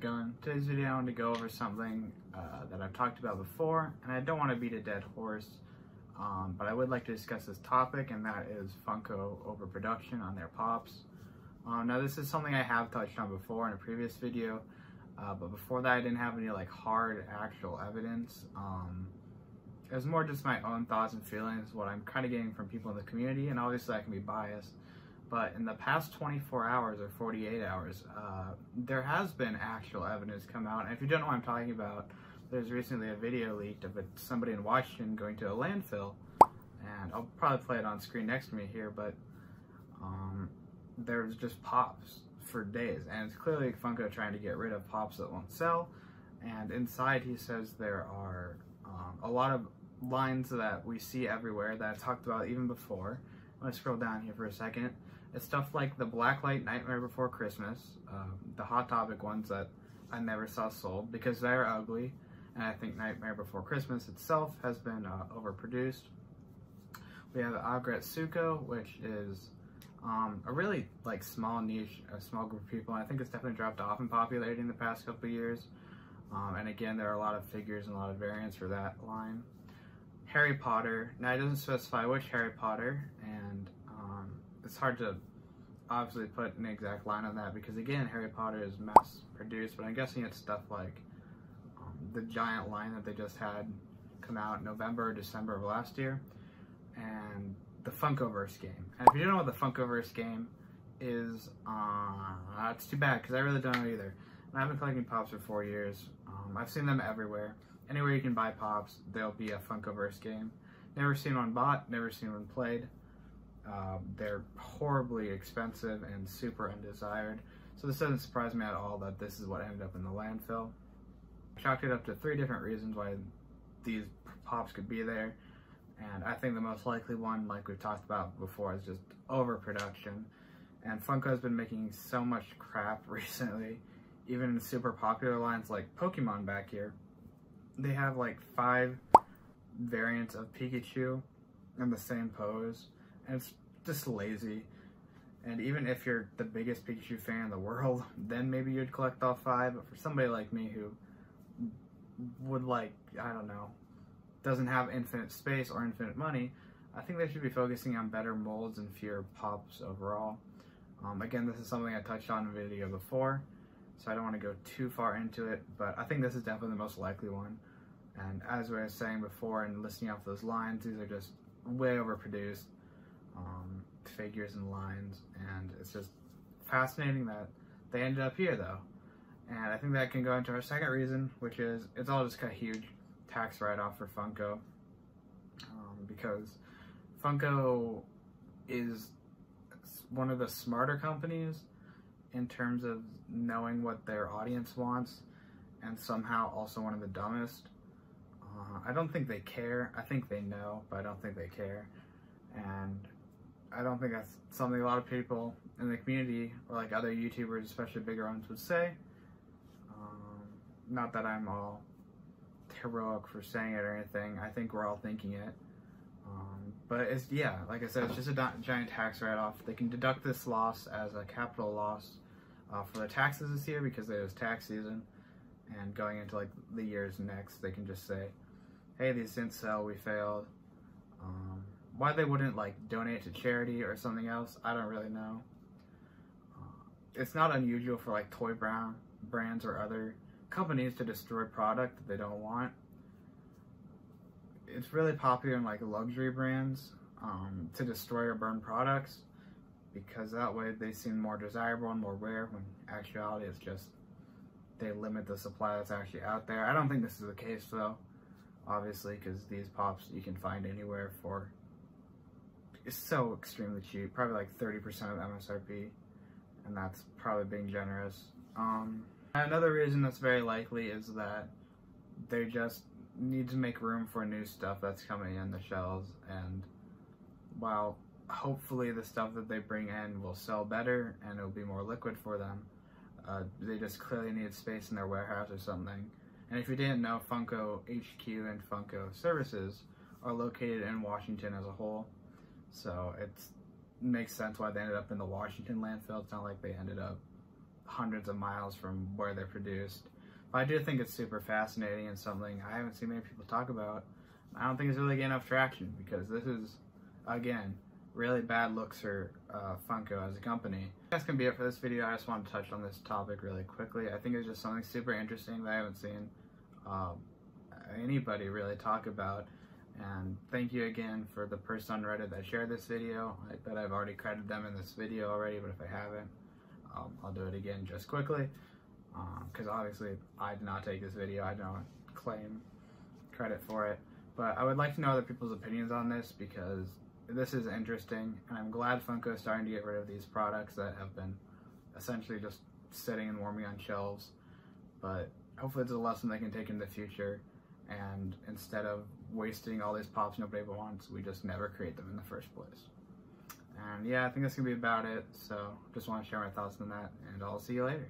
going? Today's video I want to go over something that I've talked about before, and I don't want to beat a dead horse, but I would like to discuss this topic, and that is Funko overproduction on their Pops. Now this is something I have touched on before in a previous video, but before that I didn't have any like hard actual evidence. It was more just my own thoughts and feelings, what I'm kind of getting from people in the community, and obviously I can be biased. But in the past 24 hours or 48 hours, there has been actual evidence come out. And if you don't know what I'm talking about, there's recently a video leaked of somebody in Washington going to a landfill. And I'll probably play it on screen next to me here, but there's just Pops for days. And it's clearly Funko trying to get rid of Pops that won't sell. And inside he says there are a lot of lines that we see everywhere that I talked about even before. I'm going to scroll down here for a second. It's stuff like the Blacklight Nightmare Before Christmas, the Hot Topic ones that I never saw sold because they're ugly, and I think Nightmare Before Christmas itself has been overproduced. We have Agretsuko, which is a really like small niche, a small group of people, and I think it's definitely dropped off in popularity in the past couple of years. And again, there are a lot of figures and a lot of variants for that line. Harry Potter. Now it doesn't specify which Harry Potter, and it's hard to obviously put an exact line on that because again, Harry Potter is mass produced, but I'm guessing it's stuff like the giant line that they just had come out in November or December of last year, and the Funkoverse game. And if you don't know what the Funkoverse game is, it's too bad because I really don't know either. And I've been collecting Pops for 4 years. I've seen them everywhere. Anywhere you can buy Pops, there'll be a Funkoverse game. Never seen one bought, never seen one played. They're horribly expensive and super undesired. So this doesn't surprise me at all that this is what ended up in the landfill. I chalked it up to 3 different reasons why these Pops could be there. And I think the most likely one, like we've talked about before, is just overproduction. And Funko has been making so much crap recently. Even in super popular lines like Pokemon back here, they have like 5 variants of Pikachu in the same pose, and it's just lazy. And even if you're the biggest Pikachu fan in the world, then maybe you'd collect all 5, but for somebody like me who would like, I don't know, doesn't have infinite space or infinite money, I think they should be focusing on better molds and fewer Pops overall. Again, this is something I touched on in a video before, so I don't want to go too far into it, but I think this is definitely the most likely one. And as I was saying before and listing off those lines, these are just way overproduced figures and lines, and it's just fascinating that they ended up here though. And I think that can go into our second reason, which is it's all just a huge tax write-off for Funko, because Funko is one of the smarter companies in terms of knowing what their audience wants, and somehow also one of the dumbest. I don't think they care. I think they know, but I don't think they care. And I don't think that's something a lot of people in the community, or like other YouTubers, especially bigger ones, would say. Not that I'm all heroic for saying it or anything. I think we're all thinking it. But it's, yeah, like I said, it's just a giant tax write-off. They can deduct this loss as a capital loss for their taxes this year because it was tax season, and going into like the years next, they can just say, hey, these didn't sell, we failed. Why they wouldn't like donate to charity or something else, I don't really know. It's not unusual for like toy brands or other companies to destroy product that they don't want. It's really popular in like luxury brands to destroy or burn products, because that way they seem more desirable and more rare, when in actuality it's just they limit the supply that's actually out there. I don't think this is the case though, obviously, because these Pops you can find anywhere for, it's so extremely cheap, probably like 30% of MSRP, and that's probably being generous. Another reason that's very likely is that they just need to make room for new stuff that's coming in the shelves, and while hopefully the stuff that they bring in will sell better and it'll be more liquid for them, they just clearly need space in their warehouse or something. And if you didn't know, Funko HQ and Funko Services are located in Washington as a whole, so it makes sense why they ended up in the Washington landfill. It's not like they ended up hundreds of miles from where they're produced. But I do think it's super fascinating and something I haven't seen many people talk about. I don't think it's really getting enough traction because this is, again, really bad looks for Funko as a company. That's gonna be it for this video. I just wanted to touch on this topic really quickly. I think it's just something super interesting that I haven't seen anybody really talk about. And thank you again for the person on Reddit that shared this video. I bet I've already credited them in this video already, but if I haven't, I'll do it again just quickly. Because obviously I did not take this video. I don't claim credit for it. But I would like to know other people's opinions on this because this is interesting, and I'm glad Funko is starting to get rid of these products that have been essentially just sitting and warming on shelves. But hopefully it's a lesson they can take in the future, and instead of wasting all these pops nobody wants, we just never create them in the first place. And yeah, I think that's gonna be about it. So just want to share my thoughts on that, and I'll see you later.